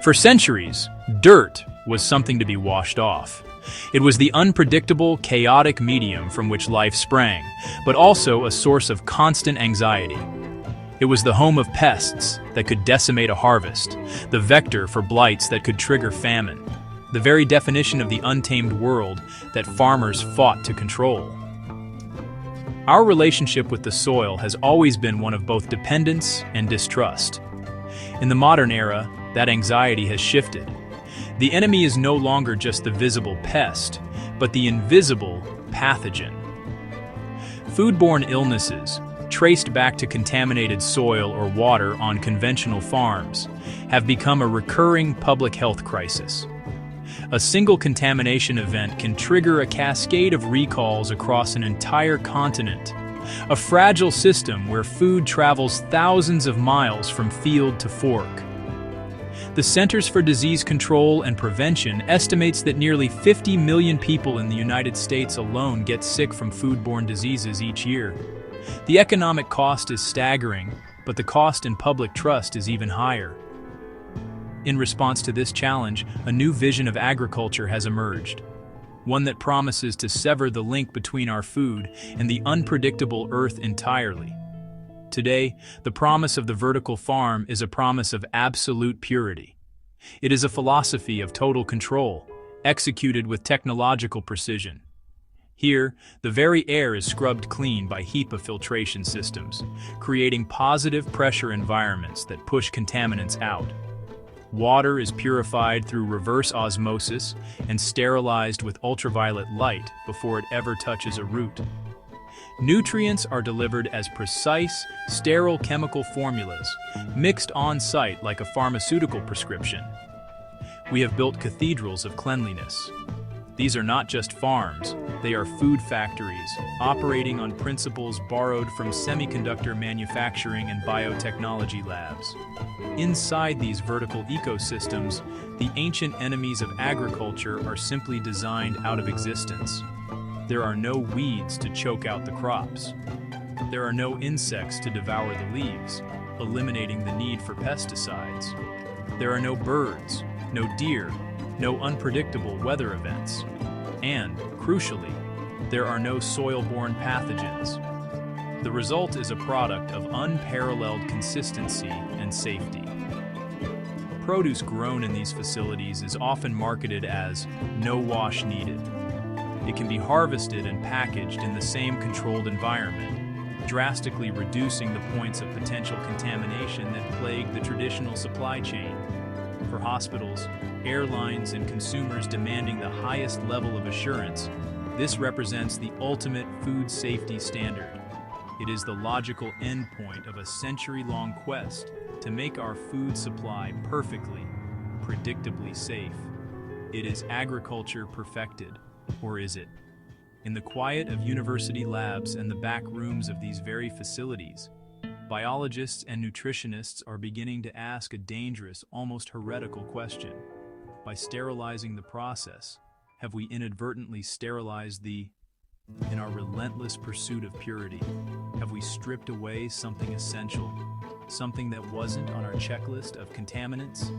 For centuries, dirt was something to be washed off. It was the unpredictable, chaotic medium from which life sprang, but also a source of constant anxiety. It was the home of pests that could decimate a harvest, the vector for blights that could trigger famine, the very definition of the untamed world that farmers fought to control. Our relationship with the soil has always been one of both dependence and distrust. In the modern era, that anxiety has shifted. The enemy is no longer just the visible pest, but the invisible pathogen. Foodborne illnesses, traced back to contaminated soil or water on conventional farms, have become a recurring public health crisis. A single contamination event can trigger a cascade of recalls across an entire continent, a fragile system where food travels thousands of miles from field to fork. The Centers for Disease Control and Prevention estimates that nearly 50 million people in the United States alone get sick from foodborne diseases each year. The economic cost is staggering, but the cost in public trust is even higher. In response to this challenge, a new vision of agriculture has emerged, one that promises to sever the link between our food and the unpredictable earth entirely. Today, the promise of the vertical farm is a promise of absolute purity. It is a philosophy of total control, executed with technological precision. Here, the very air is scrubbed clean by HEPA filtration systems, creating positive pressure environments that push contaminants out. Water is purified through reverse osmosis and sterilized with ultraviolet light before it ever touches a root. Nutrients are delivered as precise, sterile chemical formulas, mixed on-site like a pharmaceutical prescription. We have built cathedrals of cleanliness. These are not just farms, they are food factories, operating on principles borrowed from semiconductor manufacturing and biotechnology labs. Inside these vertical ecosystems, the ancient enemies of agriculture are simply designed out of existence. There are no weeds to choke out the crops. There are no insects to devour the leaves, eliminating the need for pesticides. There are no birds, no deer, no unpredictable weather events. And, crucially, there are no soil-borne pathogens. The result is a product of unparalleled consistency and safety. Produce grown in these facilities is often marketed as no wash needed. It can be harvested and packaged in the same controlled environment, drastically reducing the points of potential contamination that plague the traditional supply chain. For hospitals, airlines, and consumers demanding the highest level of assurance, this represents the ultimate food safety standard. It is the logical endpoint of a century-long quest to make our food supply perfectly, predictably safe. It is agriculture perfected. Or is it? In the quiet of university labs and the back rooms of these very facilities, biologists and nutritionists are beginning to ask a dangerous, almost heretical question. By sterilizing the process, have we inadvertently sterilized in our relentless pursuit of purity, have we stripped away something essential, something that wasn't on our checklist of contaminants?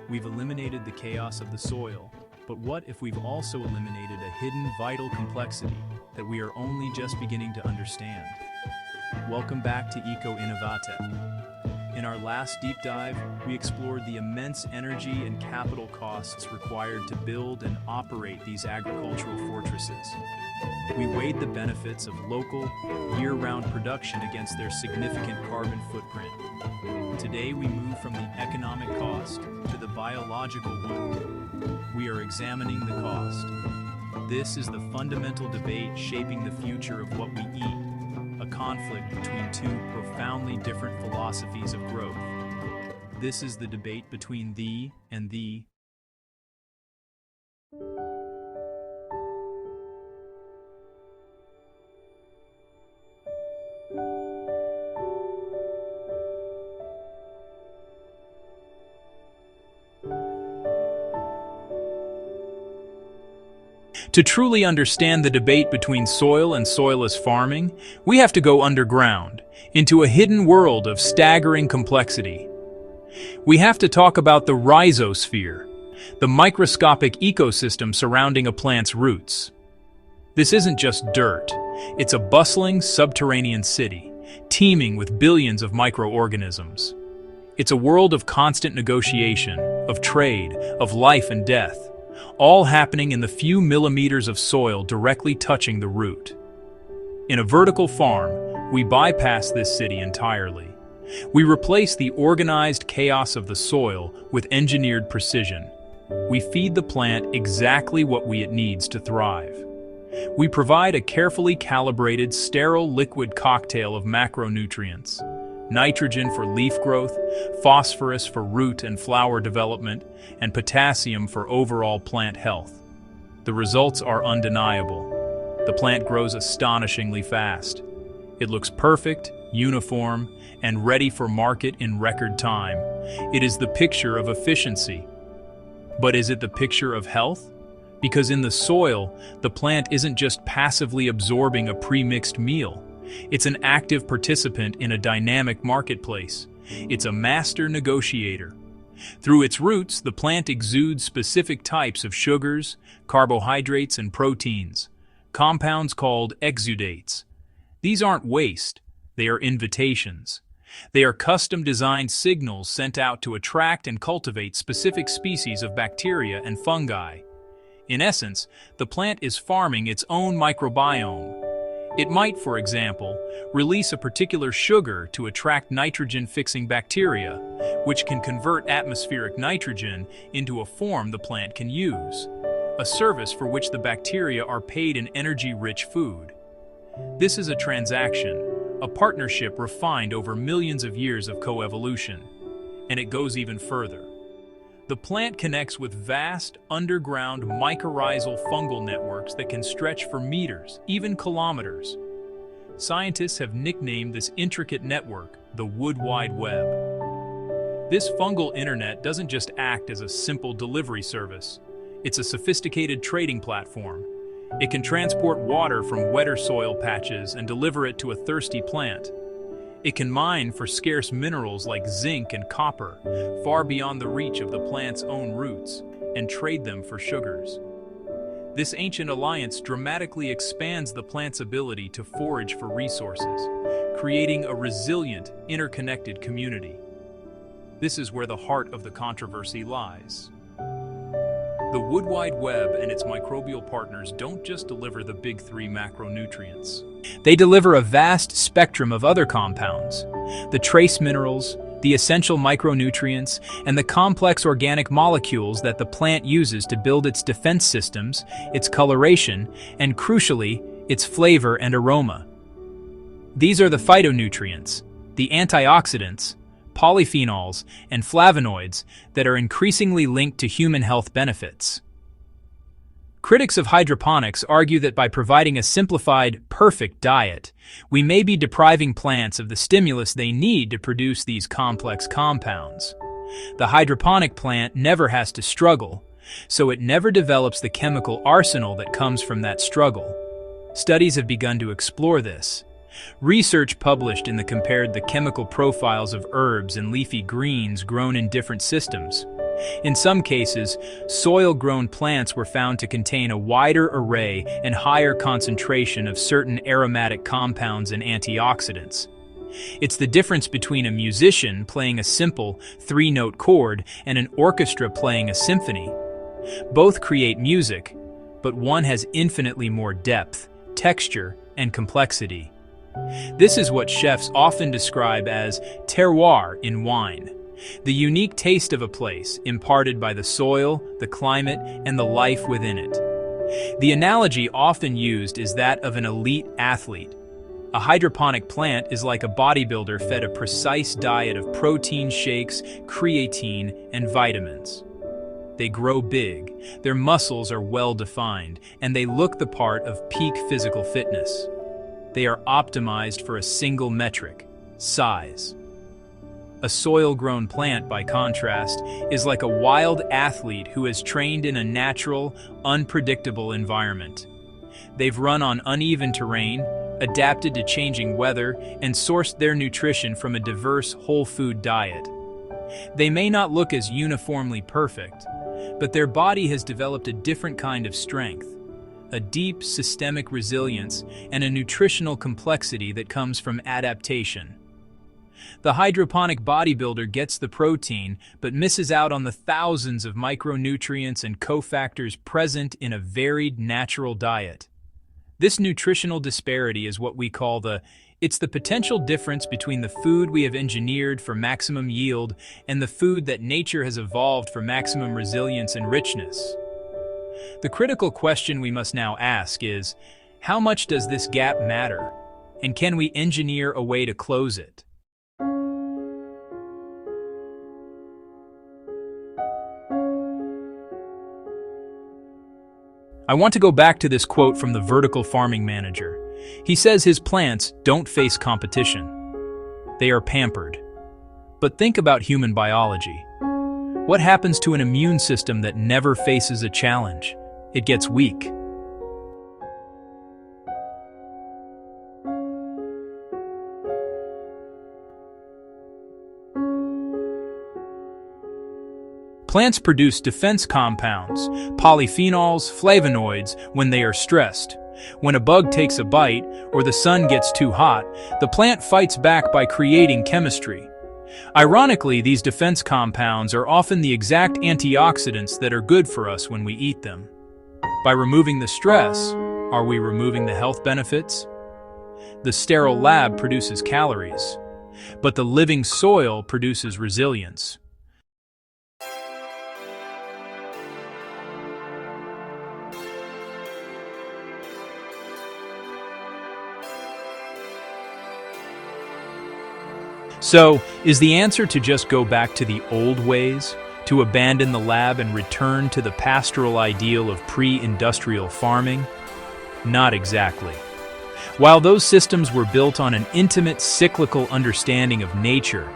We've eliminated the chaos of the soil, but what if we've also eliminated a hidden vital complexity that we are only just beginning to understand? Welcome back to Eco Innovatech. In our last deep dive, we explored the immense energy and capital costs required to build and operate these agricultural fortresses. We weighed the benefits of local, year-round production against their significant carbon footprint. Today, we move from the economic cost to the biological one. We are examining the cost. This is the fundamental debate shaping the future of what we eat, a conflict between two profoundly different philosophies of growth. This is the debate between thee and thee. To truly understand the debate between soil and soilless farming, we have to go underground, into a hidden world of staggering complexity. We have to talk about the rhizosphere, the microscopic ecosystem surrounding a plant's roots. This isn't just dirt, it's a bustling subterranean city, teeming with billions of microorganisms. It's a world of constant negotiation, of trade, of life and death, all happening in the few millimeters of soil directly touching the root. In a vertical farm, we bypass this city entirely. We replace the organized chaos of the soil with engineered precision. We feed the plant exactly what it needs to thrive. We provide a carefully calibrated, sterile liquid cocktail of macronutrients: nitrogen for leaf growth, phosphorus for root and flower development, and potassium for overall plant health. The results are undeniable. The plant grows astonishingly fast. It looks perfect, uniform, and ready for market in record time. It is the picture of efficiency. But is it the picture of health? Because in the soil, the plant isn't just passively absorbing a pre-mixed meal. It's an active participant in a dynamic marketplace. It's a master negotiator. Through its roots, the plant exudes specific types of sugars, carbohydrates, and proteins, compounds called exudates. These aren't waste, they are invitations. They are custom-designed signals sent out to attract and cultivate specific species of bacteria and fungi. In essence, the plant is farming its own microbiome. It might, for example, release a particular sugar to attract nitrogen-fixing bacteria, which can convert atmospheric nitrogen into a form the plant can use, a service for which the bacteria are paid in energy-rich food. This is a transaction, a partnership refined over millions of years of coevolution, and it goes even further. The plant connects with vast, underground mycorrhizal fungal networks that can stretch for meters, even kilometers. Scientists have nicknamed this intricate network the Wood Wide Web. This fungal internet doesn't just act as a simple delivery service. It's a sophisticated trading platform. It can transport water from wetter soil patches and deliver it to a thirsty plant. It can mine for scarce minerals like zinc and copper, far beyond the reach of the plant's own roots, and trade them for sugars. This ancient alliance dramatically expands the plant's ability to forage for resources, creating a resilient, interconnected community. This is where the heart of the controversy lies. The Wood Wide Web and its microbial partners don't just deliver the big three macronutrients. They deliver a vast spectrum of other compounds: the trace minerals, the essential micronutrients, and the complex organic molecules that the plant uses to build its defense systems, its coloration, and crucially, its flavor and aroma. These are the phytonutrients, the antioxidants, polyphenols, and flavonoids that are increasingly linked to human health benefits. Critics of hydroponics argue that by providing a simplified, perfect diet, we may be depriving plants of the stimulus they need to produce these complex compounds. The hydroponic plant never has to struggle, so it never develops the chemical arsenal that comes from that struggle. Studies have begun to explore this. Research published compared the chemical profiles of herbs and leafy greens grown in different systems. In some cases, soil-grown plants were found to contain a wider array and higher concentration of certain aromatic compounds and antioxidants. It's the difference between a musician playing a simple three-note chord and an orchestra playing a symphony. Both create music, but one has infinitely more depth, texture, and complexity. This is what chefs often describe as terroir in wine, the unique taste of a place imparted by the soil, the climate, and the life within it. The analogy often used is that of an elite athlete. A hydroponic plant is like a bodybuilder fed a precise diet of protein shakes, creatine, and vitamins. They grow big, their muscles are well-defined, and they look the part of peak physical fitness. They are optimized for a single metric: size. A soil-grown plant, by contrast, is like a wild athlete who has trained in a natural, unpredictable environment. They've run on uneven terrain, adapted to changing weather, and sourced their nutrition from a diverse whole food diet. They may not look as uniformly perfect, but their body has developed a different kind of strength, a deep systemic resilience, and a nutritional complexity that comes from adaptation. The hydroponic bodybuilder gets the protein, but misses out on the thousands of micronutrients and cofactors present in a varied natural diet. This nutritional disparity is what we call it's the potential difference between the food we have engineered for maximum yield and the food that nature has evolved for maximum resilience and richness. The critical question we must now ask is, how much does this gap matter? And can we engineer a way to close it? I want to go back to this quote from the vertical farming manager. He says his plants don't face competition. They are pampered. But think about human biology. What happens to an immune system that never faces a challenge? It gets weak. Plants produce defense compounds, polyphenols, flavonoids, when they are stressed. When a bug takes a bite or the sun gets too hot, the plant fights back by creating chemistry. Ironically, these defense compounds are often the exact antioxidants that are good for us when we eat them. By removing the stress, are we removing the health benefits? The sterile lab produces calories, but the living soil produces resilience. So, is the answer to just go back to the old ways, to abandon the lab and return to the pastoral ideal of pre-industrial farming? Not exactly. While those systems were built on an intimate cyclical understanding of nature,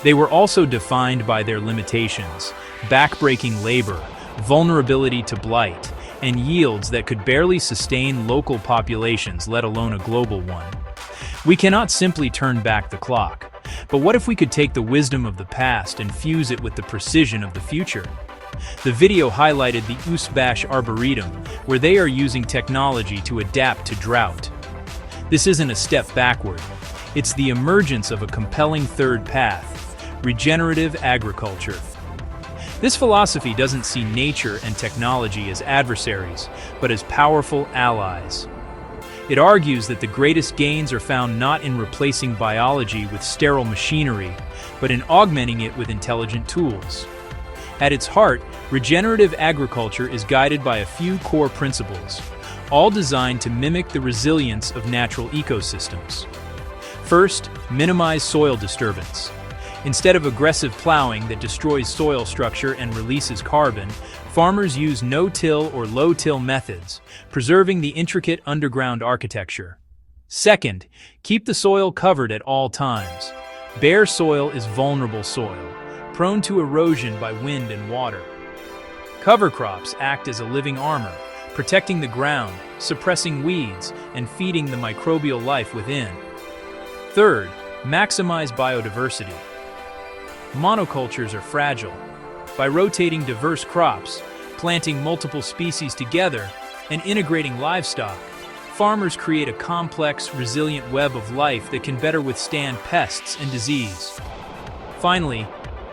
they were also defined by their limitations: backbreaking labor, vulnerability to blight, and yields that could barely sustain local populations, let alone a global one. We cannot simply turn back the clock. But what if we could take the wisdom of the past and fuse it with the precision of the future? The video highlighted the Usbash Arboretum, where they are using technology to adapt to drought. This isn't a step backward. It's the emergence of a compelling third path: regenerative agriculture. This philosophy doesn't see nature and technology as adversaries, but as powerful allies. It argues that the greatest gains are found not in replacing biology with sterile machinery, but in augmenting it with intelligent tools. At its heart, regenerative agriculture is guided by a few core principles, all designed to mimic the resilience of natural ecosystems. First, minimize soil disturbance. Instead of aggressive plowing that destroys soil structure and releases carbon, farmers use no-till or low-till methods, preserving the intricate underground architecture. Second, keep the soil covered at all times. Bare soil is vulnerable soil, prone to erosion by wind and water. Cover crops act as a living armor, protecting the ground, suppressing weeds, and feeding the microbial life within. Third, maximize biodiversity. Monocultures are fragile. By rotating diverse crops, planting multiple species together, and integrating livestock, farmers create a complex, resilient web of life that can better withstand pests and disease. Finally,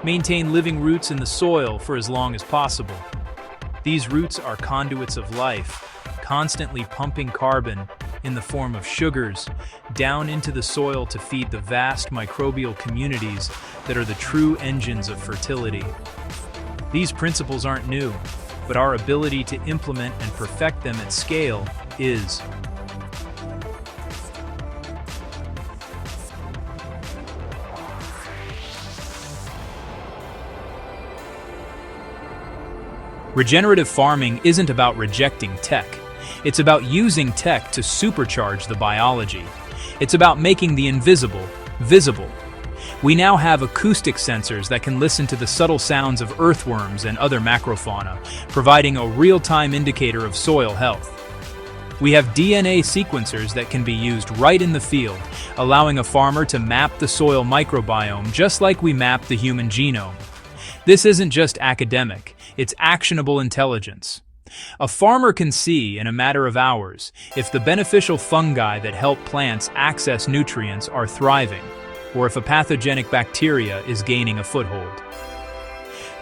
maintain living roots in the soil for as long as possible. These roots are conduits of life, constantly pumping carbon in the form of sugars down into the soil to feed the vast microbial communities that are the true engines of fertility. These principles aren't new, but our ability to implement and perfect them at scale is. Regenerative farming isn't about rejecting tech. It's about using tech to supercharge the biology. It's about making the invisible visible. We now have acoustic sensors that can listen to the subtle sounds of earthworms and other macrofauna, providing a real-time indicator of soil health. We have DNA sequencers that can be used right in the field, allowing a farmer to map the soil microbiome just like we map the human genome. This isn't just academic, it's actionable intelligence. A farmer can see in a matter of hours if the beneficial fungi that help plants access nutrients are thriving, or if a pathogenic bacteria is gaining a foothold.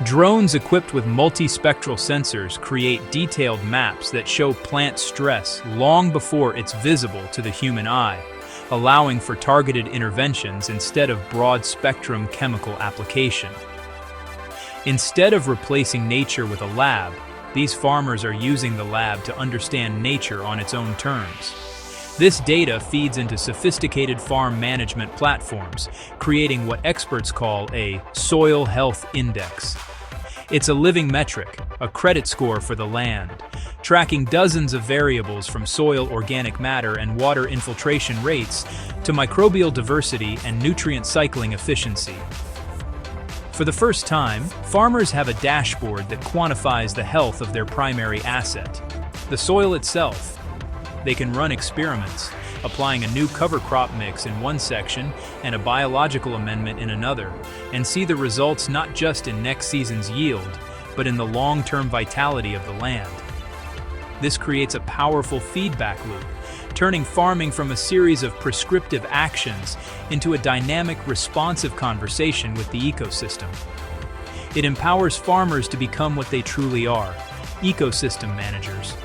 Drones equipped with multispectral sensors create detailed maps that show plant stress long before it's visible to the human eye, allowing for targeted interventions instead of broad-spectrum chemical application. Instead of replacing nature with a lab, these farmers are using the lab to understand nature on its own terms. This data feeds into sophisticated farm management platforms, creating what experts call a soil health index. It's a living metric, a credit score for the land, tracking dozens of variables from soil organic matter and water infiltration rates to microbial diversity and nutrient cycling efficiency. For the first time, farmers have a dashboard that quantifies the health of their primary asset, the soil itself. They can run experiments, applying a new cover crop mix in one section and a biological amendment in another, and see the results not just in next season's yield, but in the long-term vitality of the land. This creates a powerful feedback loop, turning farming from a series of prescriptive actions into a dynamic, responsive conversation with the ecosystem. It empowers farmers to become what they truly are, ecosystem managers.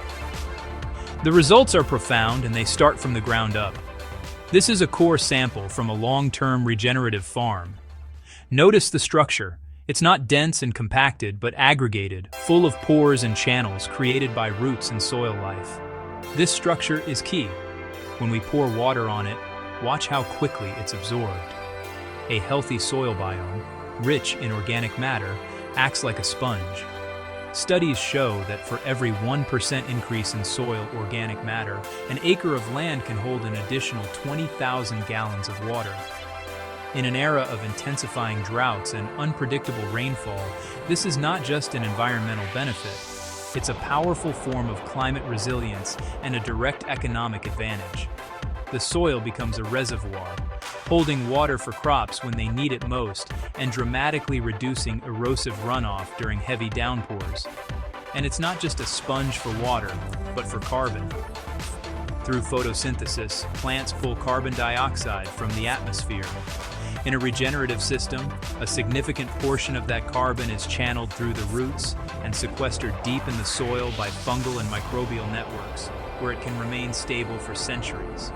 The results are profound and they start from the ground up. This is a core sample from a long-term regenerative farm. Notice the structure. It's not dense and compacted, but aggregated, full of pores and channels created by roots and soil life. This structure is key. When we pour water on it, watch how quickly it's absorbed. A healthy soil biome, rich in organic matter, acts like a sponge. Studies show that for every 1% increase in soil organic matter, an acre of land can hold an additional 20,000 gallons of water. In an era of intensifying droughts and unpredictable rainfall, this is not just an environmental benefit. It's a powerful form of climate resilience and a direct economic advantage. The soil becomes a reservoir, holding water for crops when they need it most and dramatically reducing erosive runoff during heavy downpours. And it's not just a sponge for water, but for carbon. Through photosynthesis, plants pull carbon dioxide from the atmosphere. In a regenerative system, a significant portion of that carbon is channeled through the roots and sequestered deep in the soil by fungal and microbial networks, where it can remain stable for centuries.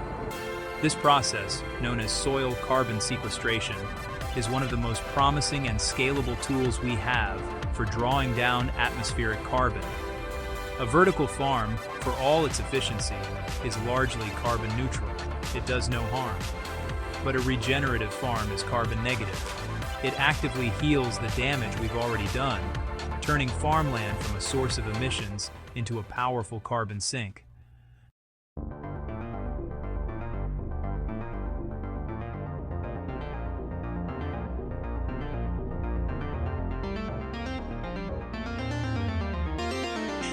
This process, known as soil carbon sequestration, is one of the most promising and scalable tools we have for drawing down atmospheric carbon. A vertical farm, for all its efficiency, is largely carbon neutral. It does no harm. But a regenerative farm is carbon negative. It actively heals the damage we've already done, turning farmland from a source of emissions into a powerful carbon sink.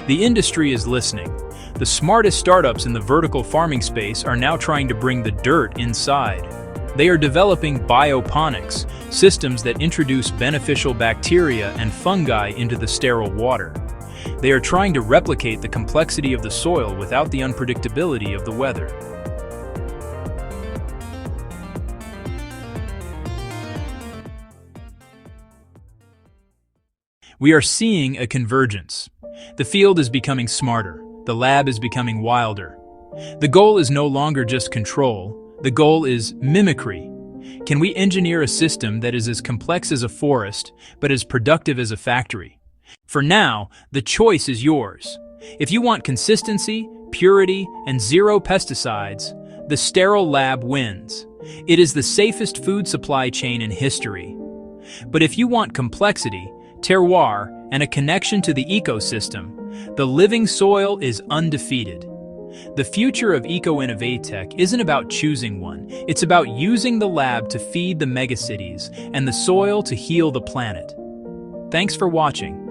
The industry is listening. The smartest startups in the vertical farming space are now trying to bring the dirt inside. They are developing bioponics, systems that introduce beneficial bacteria and fungi into the sterile water. They are trying to replicate the complexity of the soil without the unpredictability of the weather. We are seeing a convergence. The field is becoming smarter. The lab is becoming wilder. The goal is no longer just control. The goal is mimicry. Can we engineer a system that is as complex as a forest, but as productive as a factory? For now, the choice is yours. If you want consistency, purity, and zero pesticides, the sterile lab wins. It is the safest food supply chain in history. But if you want complexity, terroir, and a connection to the ecosystem, the living soil is undefeated. The future of eco-innovatech isn't about choosing one, it's about using the lab to feed the megacities and the soil to heal the planet. Thanks for watching.